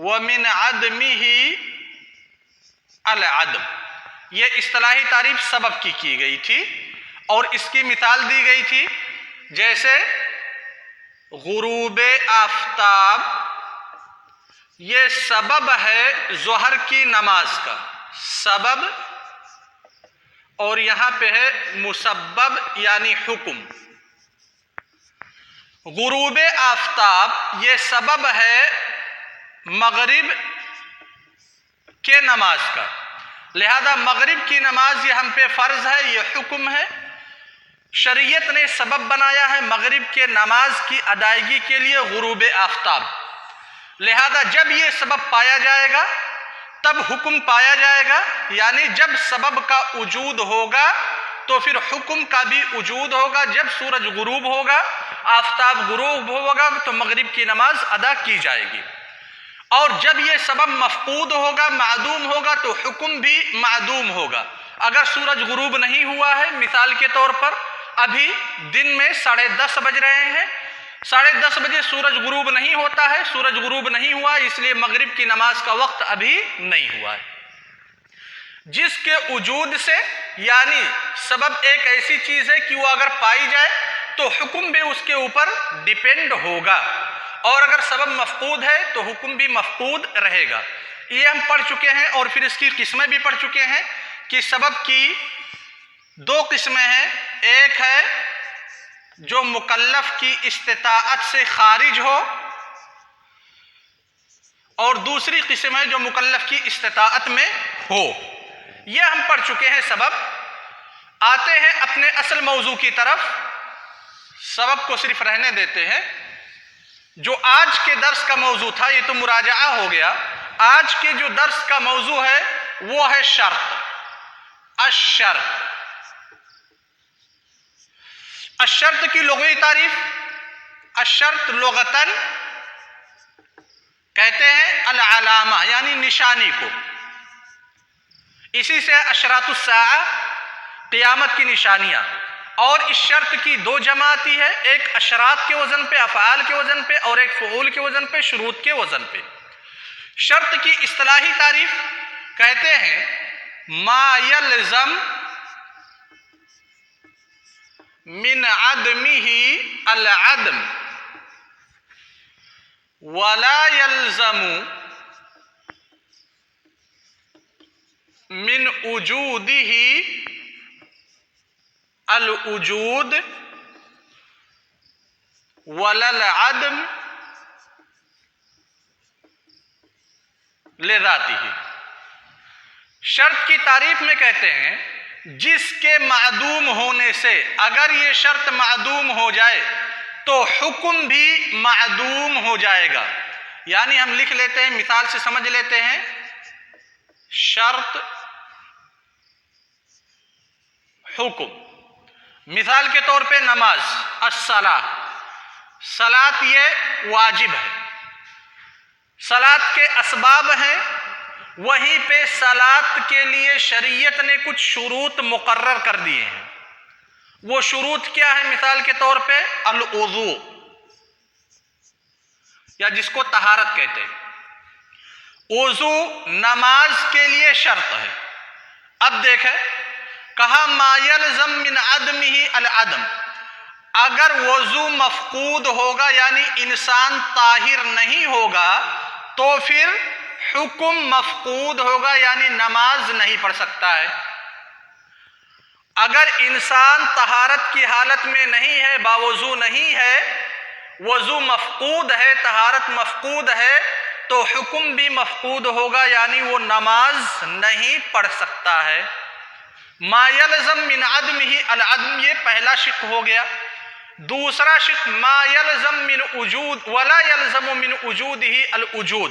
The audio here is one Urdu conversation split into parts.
ومن عدمه العدم، یہ اصطلاحی تعریف سبب کی گئی تھی اور اس کی مثال دی گئی تھی جیسے غروب آفتاب یہ سبب ہے ظہر کی نماز کا، سبب، اور یہاں پہ ہے مسبب یعنی حکم۔ غروب آفتاب یہ سبب ہے مغرب کے نماز کا، لہذا مغرب کی نماز یہ ہم پہ فرض ہے، یہ حکم ہے، شریعت نے سبب بنایا ہے مغرب کے نماز کی ادائیگی کے لیے غروب آفتاب، لہذا جب یہ سبب پایا جائے گا تب حکم پایا جائے گا، یعنی جب سبب کا وجود ہوگا تو پھر حکم کا بھی وجود ہوگا۔ جب سورج غروب ہوگا، آفتاب غروب ہوگا تو مغرب کی نماز ادا کی جائے گی، اور جب یہ سبب مفقود ہوگا، معدوم ہوگا، تو حکم بھی معدوم ہوگا۔ اگر سورج غروب نہیں ہوا ہے، مثال کے طور پر ابھی دن میں 10:30 بج رہے ہیں، 10:30 بجے سورج غروب نہیں ہوتا ہے، سورج غروب نہیں ہوا، اس لیے مغرب کی نماز کا وقت ابھی نہیں ہوا ہے۔ جس کے وجود سے، یعنی سبب ایک ایسی چیز ہے کہ وہ اگر پائی جائے تو حکم بھی اس کے اوپر ڈیپینڈ ہوگا، اور اگر سبب مفقود ہے تو حکم بھی مفقود رہے گا۔ یہ ہم پڑھ چکے ہیں، اور پھر اس کی قسمیں بھی پڑھ چکے ہیں کہ سبب کی 2 قسمیں ہیں، ایک ہے جو مکلف کی استطاعت سے خارج ہو، اور دوسری قسم ہے جو مکلف کی استطاعت میں ہو۔ یہ ہم پڑھ چکے ہیں سبب۔ آتے ہیں اپنے اصل موضوع کی طرف، سبب کو صرف رہنے دیتے ہیں۔ جو آج کے درس کا موضوع تھا، یہ تو مراجعہ ہو گیا، آج کے جو درس کا موضوع ہے وہ ہے شرط، الشرط۔ الشرط کی لغوی تعریف، الشرط لغتاً کہتے ہیں العلامہ یعنی نشانی کو، اسی سے اشراط الساعہ قیامت کی نشانیاں، اور اس شرط کی 2 جماعتی ہے، ایک اشراط کے وزن پہ، افعال کے وزن پہ، اور ایک فعول کے وزن پہ، شروط کے وزن پہ۔ شرط کی اصطلاحی تعریف کہتے ہیں ما یلزم من عدمه العدم ولا يلزم من وجوده الوجود ولا العدم لذاته۔ شرط کی تعریف میں کہتے ہیں جس کے معدوم ہونے سے، اگر یہ شرط معدوم ہو جائے تو حکم بھی معدوم ہو جائے گا۔ یعنی ہم لکھ لیتے ہیں، مثال سے سمجھ لیتے ہیں، شرط حکم۔ مثال کے طور پہ نماز، الصلاۃ، صلاۃ یہ واجب ہے، صلاۃ کے اسباب ہیں، وہیں پہ صلاۃ کے لیے شریعت نے کچھ شروط مقرر کر دیے ہیں۔ وہ شروط کیا ہے؟ مثال کے طور پہ الوضوء، یا جس کو طہارت کہتے ہیں۔ وضو نماز کے لیے شرط ہے۔ اب دیکھیں، کہا ما یلزم من عدمہ العدم، اگر وضو مفقود ہوگا یعنی انسان طاہر نہیں ہوگا تو پھر حکم مفقود ہوگا، یعنی نماز نہیں پڑھ سکتا ہے۔ اگر انسان طہارت کی حالت میں نہیں ہے، باوضو نہیں ہے، وضو مفقود ہے، طہارت مفقود ہے، تو حکم بھی مفقود ہوگا، یعنی وہ نماز نہیں پڑھ سکتا ہے۔ ما یلزم من عدمہ العدم، یہ پہلا شق ہو گیا۔ دوسرا شق ما یلزم من وجود ولا یلزم من وجودہ الوجود،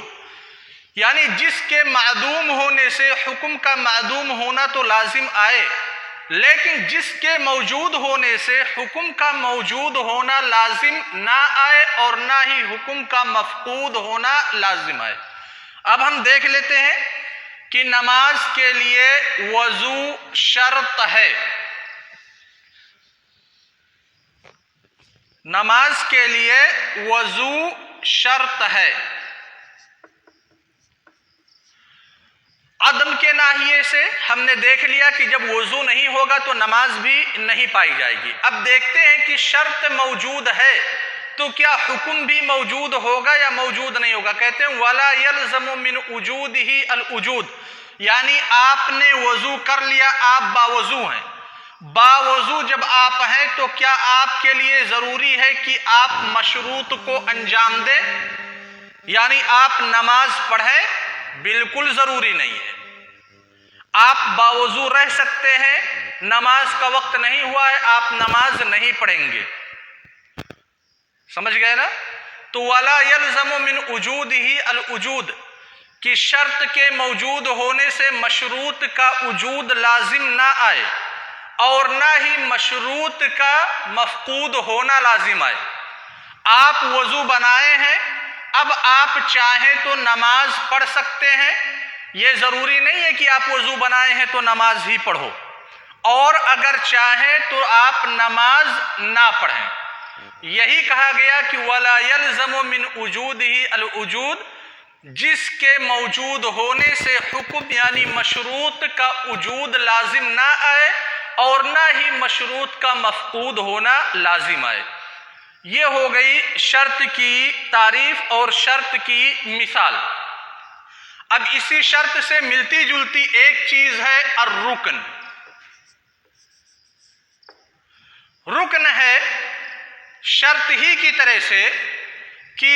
یعنی جس کے معدوم ہونے سے حکم کا معدوم ہونا تو لازم آئے، لیکن جس کے موجود ہونے سے حکم کا موجود ہونا لازم نہ آئے اور نہ ہی حکم کا مفقود ہونا لازم آئے۔ اب ہم دیکھ لیتے ہیں کہ نماز کے لیے وضو شرط ہے، نماز کے لیے وضو شرط ہے۔ عدم کے ناحیے سے ہم نے دیکھ لیا کہ جب وضو نہیں ہوگا تو نماز بھی نہیں پائی جائے گی۔ اب دیکھتے ہیں کہ شرط موجود ہے تو کیا حکم بھی موجود ہوگا یا موجود نہیں ہوگا؟ کہتے ہیں وَلَا يَلْزَمُ مِنْ وُجُودِهِ الْوُجُودُ، یعنی آپ نے وضو کر لیا، آپ باوضو ہیں، باوضو جب آپ ہیں تو کیا آپ کے لیے ضروری ہے کہ آپ مشروط کو انجام دیں، یعنی آپ نماز پڑھیں؟ بالکل ضروری نہیں ہے۔ آپ باوضو رہ سکتے ہیں، نماز کا وقت نہیں ہوا ہے، آپ نماز نہیں پڑھیں گے، سمجھ گئے نا؟ تو وَلَا يَلْزَمُ مِنْ وُجُودِهِ الْوُجُودُ کی شرط کے موجود ہونے سے مشروط کا وجود لازم نہ آئے اور نہ ہی مشروط کا مفقود ہونا لازم آئے۔ آپ وضو بنائے ہیں، اب آپ چاہیں تو نماز پڑھ سکتے ہیں، یہ ضروری نہیں ہے کہ آپ وضو بنائے ہیں تو نماز ہی پڑھو، اور اگر چاہیں تو آپ نماز نہ پڑھیں۔ یہی کہا گیا کہ وَلَا يَلْزَمُ مِنْ وُجُودِهِ الْوُجُودُ، جس کے موجود ہونے سے حکم یعنی مشروط کا وجود لازم نہ آئے اور نہ ہی مشروط کا مفقود ہونا لازم آئے۔ یہ ہو گئی شرط کی تعریف اور شرط کی مثال۔ اب اسی شرط سے ملتی جلتی ایک چیز ہے الرکن۔ رکن ہے شرط ہی کی طرح سے کہ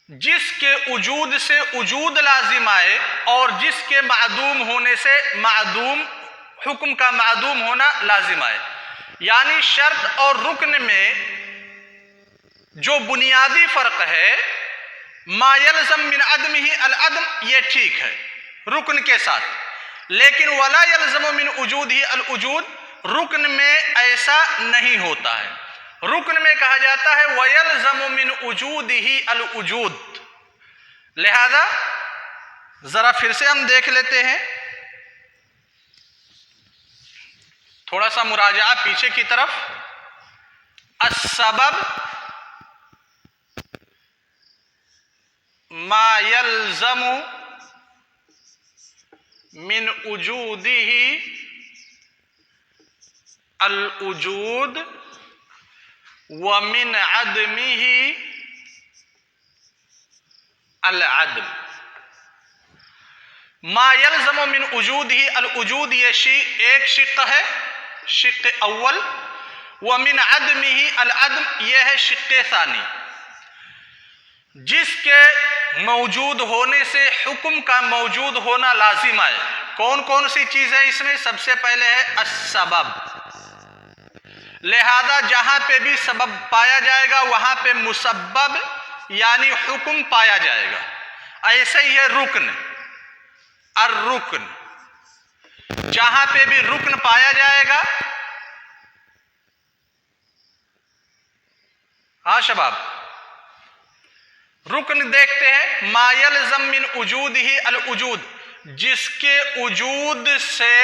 جس کے وجود سے وجود لازم آئے اور جس کے معدوم ہونے سے معدوم حکم کا معدوم ہونا لازم آئے، یعنی شرط اور رکن میں جو بنیادی فرق ہے ما یلزم من عدمہ العدم، یہ ٹھیک ہے رکن کے ساتھ، لیکن ولا یلزم من وجودہ الوجود، رکن میں ایسا نہیں ہوتا ہے۔ رکن میں کہا جاتا ہے وَيَلْزَمُ مِنْ وُجُودِهِ الْوُجُودُ۔ لہذا ذرا پھر سے ہم دیکھ لیتے ہیں تھوڑا سا مراجعہ پیچھے کی طرف۔ السبب ما يلزم من وجوده الوجود ومن عدمه العدم۔ ما يلزم من وجوده الوجود، یہ ایک شق ہے، شق اول، ومن عدمه العدم، یہ ہے شق ثانی۔ جس کے موجود ہونے سے حکم کا موجود ہونا لازم آئے۔ کون کون سی چیز ہے اس میں؟ سب سے پہلے ہے السبب، لہذا جہاں پہ بھی سبب پایا جائے گا وہاں پہ مسبب یعنی حکم پایا جائے گا۔ ایسے ہی ہے رکن، الرکن، جہاں پہ بھی رکن پایا جائے گا، ہاں شباب، رکن دیکھتے ہیں ما یلزم من وجودہ الوجود، جس کے وجود سے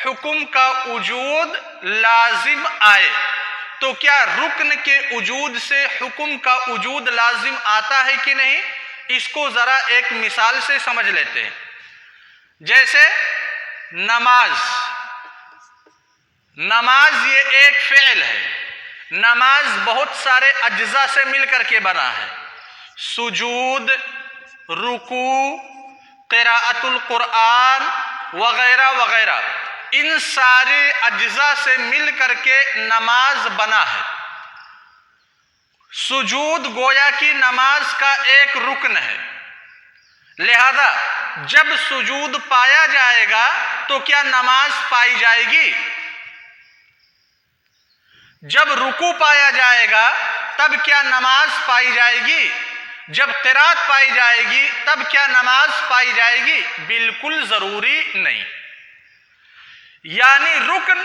حکم کا وجود لازم آئے۔ تو کیا رکن کے وجود سے حکم کا وجود لازم آتا ہے کہ نہیں؟ اس کو ذرا ایک مثال سے سمجھ لیتے ہیں۔ جیسے نماز، نماز یہ ایک فعل ہے، نماز بہت سارے اجزاء سے مل کر کے بنا ہے، سجود، رکوع، قراءت القرآن وغیرہ وغیرہ، ان سارے اجزاء سے مل کر کے نماز بنا ہے۔ سجود گویا کی نماز کا ایک رکن ہے، لہذا جب سجود پایا جائے گا تو کیا نماز پائی جائے گی؟ جب رکوع پایا جائے گا تب کیا نماز پائی جائے گی؟ جب قرات پائی جائے گی تب کیا نماز پائی جائے گی؟ بالکل ضروری نہیں۔ یعنی رکن،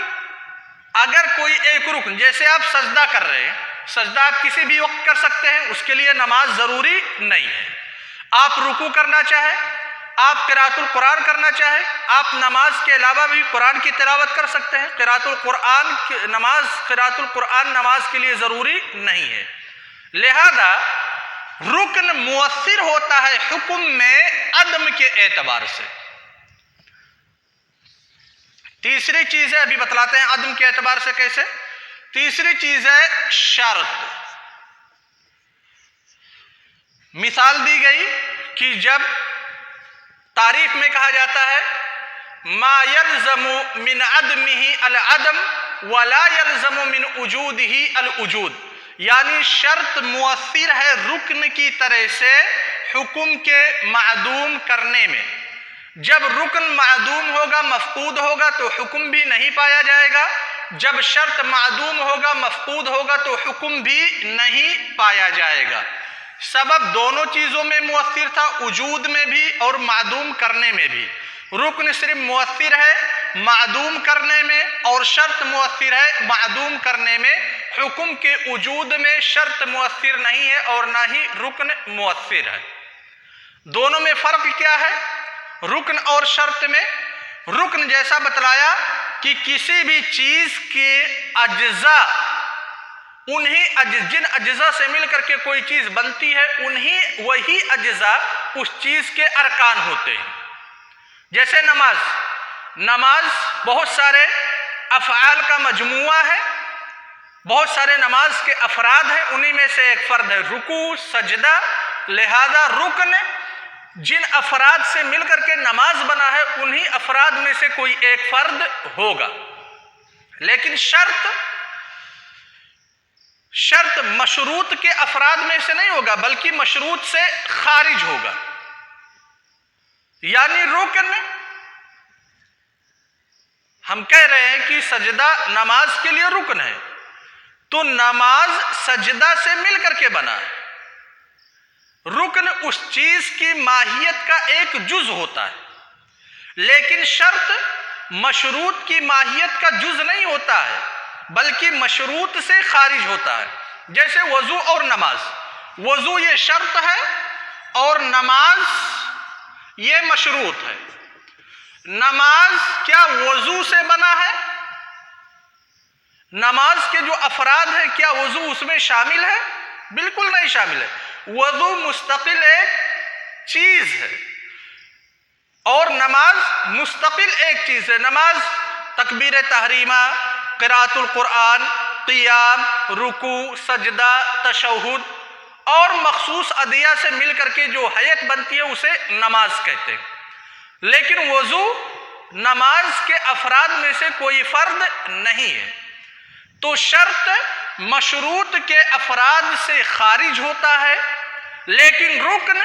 اگر کوئی ایک رکن، جیسے آپ سجدہ کر رہے ہیں، سجدہ آپ کسی بھی وقت کر سکتے ہیں، اس کے لیے نماز ضروری نہیں ہے۔ آپ رکوع کرنا چاہیں، آپ قراءت القرآن کرنا چاہیں، آپ نماز کے علاوہ بھی قرآن کی تلاوت کر سکتے ہیں۔ قراءت القرآن نماز کے لیے ضروری نہیں ہے۔ لہذا رکن مؤثر ہوتا ہے حکم میں عدم کے اعتبار سے. تیسری چیز ہے، ابھی بتلاتے ہیں عدم کے اعتبار سے کیسے. تیسری چیز ہے شرط. مثال دی گئی کہ جب تعریف میں کہا جاتا ہے ما یلزم من عدمه العدم ولا یلزم من وجوده الوجود، یعنی شرط مؤثر ہے رکن کی طرح سے حکم کے معدوم کرنے میں. جب رکن معدوم ہوگا، مفقود ہوگا تو حکم بھی نہیں پایا جائے گا. جب شرط معدوم ہوگا، مفقود ہوگا تو حکم بھی نہیں پایا جائے گا. سبب دونوں چیزوں میں مؤثر تھا، وجود میں بھی اور معدوم کرنے میں بھی. رکن صرف مؤثر ہے معدوم کرنے میں، اور شرط مؤثر ہے معدوم کرنے میں. حکم کے وجود میں شرط مؤثر نہیں ہے اور نہ ہی رکن مؤثر ہے. دونوں میں فرق کیا ہے؟ رکن اور شرط میں رکن جیسا بتلایا کہ کسی بھی چیز کے اجزاء، جن اجزاء سے مل کر کے کوئی چیز بنتی ہے وہی اجزاء اس چیز کے ارکان ہوتے ہیں. جیسے نماز بہت سارے افعال کا مجموعہ ہے، بہت سارے نماز کے افراد ہیں، انہی میں سے ایک فرد ہے رکوع سجدہ. لہذا رکن جن افراد سے مل کر کے نماز بنا ہے انہی افراد میں سے کوئی ایک فرد ہوگا. لیکن شرط مشروط کے افراد میں سے نہیں ہوگا بلکہ مشروط سے خارج ہوگا. یعنی رکن، ہم کہہ رہے ہیں کہ سجدہ نماز کے لیے رکن ہے، تو نماز سجدہ سے مل کر کے بنا ہے. رکن اس چیز کی ماہیت کا ایک جز ہوتا ہے، لیکن شرط مشروط کی ماہیت کا جز نہیں ہوتا ہے بلکہ مشروط سے خارج ہوتا ہے. جیسے وضو اور نماز، وضو یہ شرط ہے اور نماز یہ مشروط ہے. نماز کیا وضو سے بنا ہے؟ نماز کے جو افراد ہیں کیا وضو اس میں شامل ہے؟ بالکل نہیں شامل ہے. وضو مستقل ایک چیز ہے اور نماز مستقل ایک چیز ہے. نماز تکبیر تحریمہ، قراءۃ القرآن، قیام، رکوع، سجدہ، تشہد اور مخصوص ادعیہ سے مل کر کے جو ہیئت بنتی ہے اسے نماز کہتے ہیں. لیکن وضو نماز کے افراد میں سے کوئی فرد نہیں ہے. تو شرط مشروط کے افراد سے خارج ہوتا ہے، لیکن رکن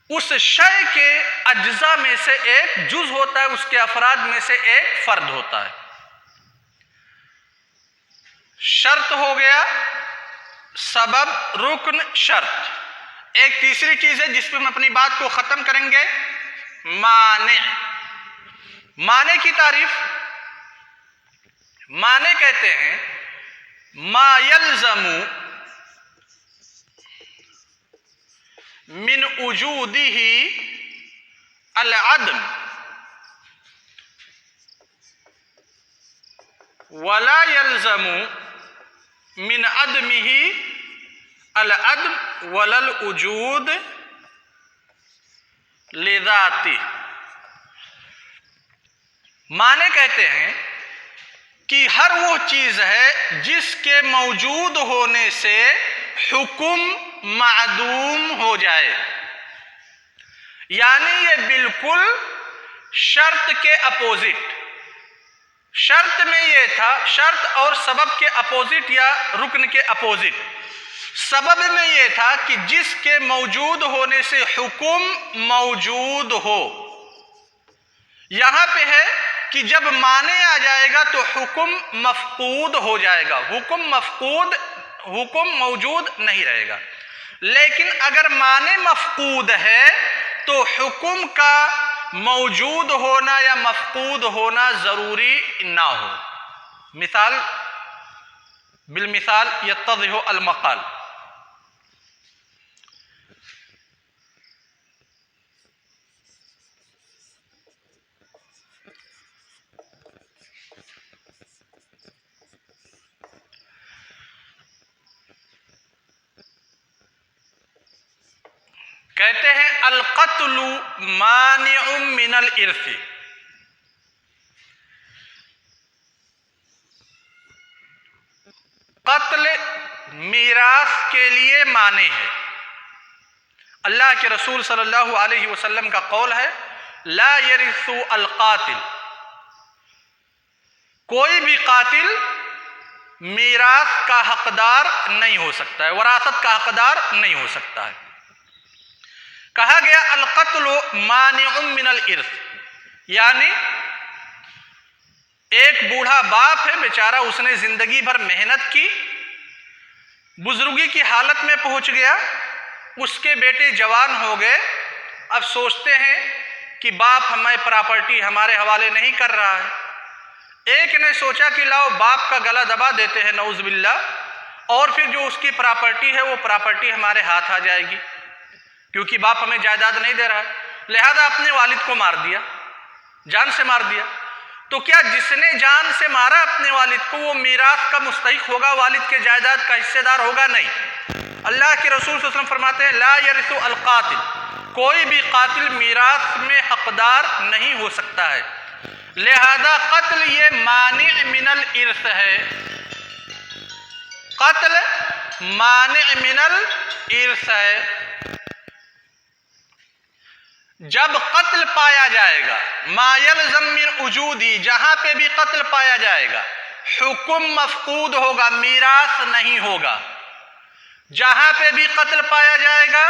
اس شے کے اجزاء میں سے ایک جز ہوتا ہے، اس کے افراد میں سے ایک فرد ہوتا ہے. شرط ہو گیا سبب، رکن، شرط. ایک تیسری چیز ہے جس پہ ہم اپنی بات کو ختم کریں گے، مانع. مانع کی تعریف، مانع کہتے ہیں ما یلزم من وجودہ العدم ولا یلزم من عدمہ العدم ولا الوجود لذاتہ. معنی کہتے ہیں کہ ہر وہ چیز ہے جس کے موجود ہونے سے حکم معدوم ہو جائے. یعنی یہ بالکل شرط کے اپوزٹ. شرط میں یہ تھا، شرط اور سبب کے اپوزٹ یا رکن کے اپوزٹ. سبب میں یہ تھا کہ جس کے موجود ہونے سے حکم موجود ہو. یہاں پہ ہے کہ جب مانع آ جائے گا تو حکم مفقود ہو جائے گا. حکم موجود نہیں رہے گا. لیکن اگر مانع مفقود ہے تو حکم کا موجود ہونا یا مفقود ہونا ضروری نہ ہو. مثال بالمثال یتضح المقال. کہتے ہیں القتل مانع من الارث، قتل میراث کے لیے مانع ہے۔ اللہ کے رسول صلی اللہ علیہ وسلم کا قول ہے لا یرث القاتل، کوئی بھی قاتل میراث کا حقدار نہیں ہو سکتا ہے، وراثت کا حقدار نہیں ہو سکتا ہے۔ کہا گیا القتل مانع من الارث، یعنی ایک بوڑھا باپ ہے بیچارہ، اس نے زندگی بھر محنت کی، بزرگی کی حالت میں پہنچ گیا، اس کے بیٹے جوان ہو گئے، اب سوچتے ہیں کہ باپ ہمیں پراپرٹی ہمارے حوالے نہیں کر رہا ہے۔ ایک نے سوچا کہ لاؤ باپ کا گلا دبا دیتے ہیں نعوذ باللہ، اور پھر جو اس کی پراپرٹی ہے وہ پراپرٹی ہمارے ہاتھ آ جائے گی، کیونکہ باپ ہمیں جائیداد نہیں دے رہا ہے، لہذا اپنے والد کو مار دیا، جان سے مار دیا۔ تو کیا جس نے جان سے مارا اپنے والد کو وہ میراث کا مستحق ہوگا، والد کے جائیداد کا حصے دار ہوگا؟ نہیں۔ اللہ کے رسول صلی اللہ علیہ وسلم فرماتے ہیں لا یرث القاتل، کوئی بھی قاتل میراث میں حقدار نہیں ہو سکتا ہے، لہذا قتل یہ مانع من الارث ہے، قتل مانع من الارث ہے۔ جب قتل پایا جائے گا ما یلزم من وجودی، جہاں پہ بھی قتل پایا جائے گا حکم مفقود ہوگا، میراث نہیں ہوگا۔ جہاں پہ بھی قتل پایا جائے گا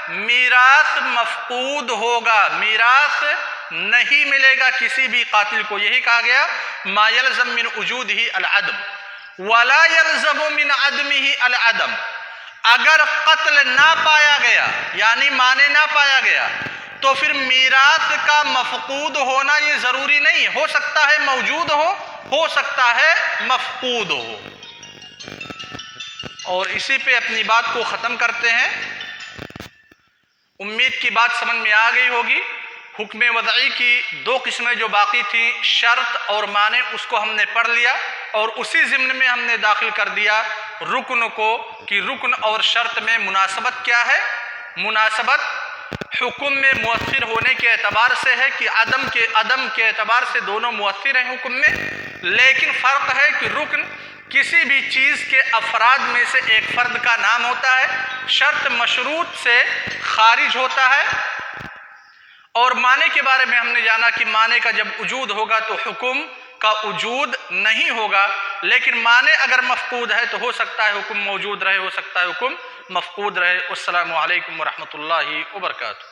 میراث مفقود ہوگا، میراث نہیں ملے گا کسی بھی قاتل کو۔ یہی کہا گیا ما یلزم من وجودہ العدم ولا یلزم من عدمہ العدم، اگر قتل نہ پایا گیا یعنی معنی نہ پایا گیا تو پھر میراث کا مفقود ہونا یہ ضروری نہیں، ہو سکتا ہے موجود ہو سکتا ہے مفقود ہو۔ اور اسی پہ اپنی بات کو ختم کرتے ہیں۔ امید کی بات سمجھ میں آ گئی ہوگی۔ حکم وضعی کی دو قسمیں جو باقی تھیں، شرط اور مانع، اس کو ہم نے پڑھ لیا، اور اسی ضمن میں ہم نے داخل کر دیا رکن کو، کہ رکن اور شرط میں مناسبت کیا ہے۔ مناسبت حکم میں مؤثر ہونے کے اعتبار سے ہے کہ عدم کے اعتبار سے دونوں مؤثر ہیں حکم میں، لیکن فرق ہے کہ رکن کسی بھی چیز کے افراد میں سے ایک فرد کا نام ہوتا ہے، شرط مشروط سے خارج ہوتا ہے۔ اور معنی کے بارے میں ہم نے جانا کہ معنی کا جب وجود ہوگا تو حکم کا وجود نہیں ہوگا، لیکن معنی اگر مفقود ہے تو ہو سکتا ہے حکم موجود رہے، ہو سکتا ہے حکم مفقود رہے۔ السلام علیکم ورحمۃ اللہ وبرکاتہ۔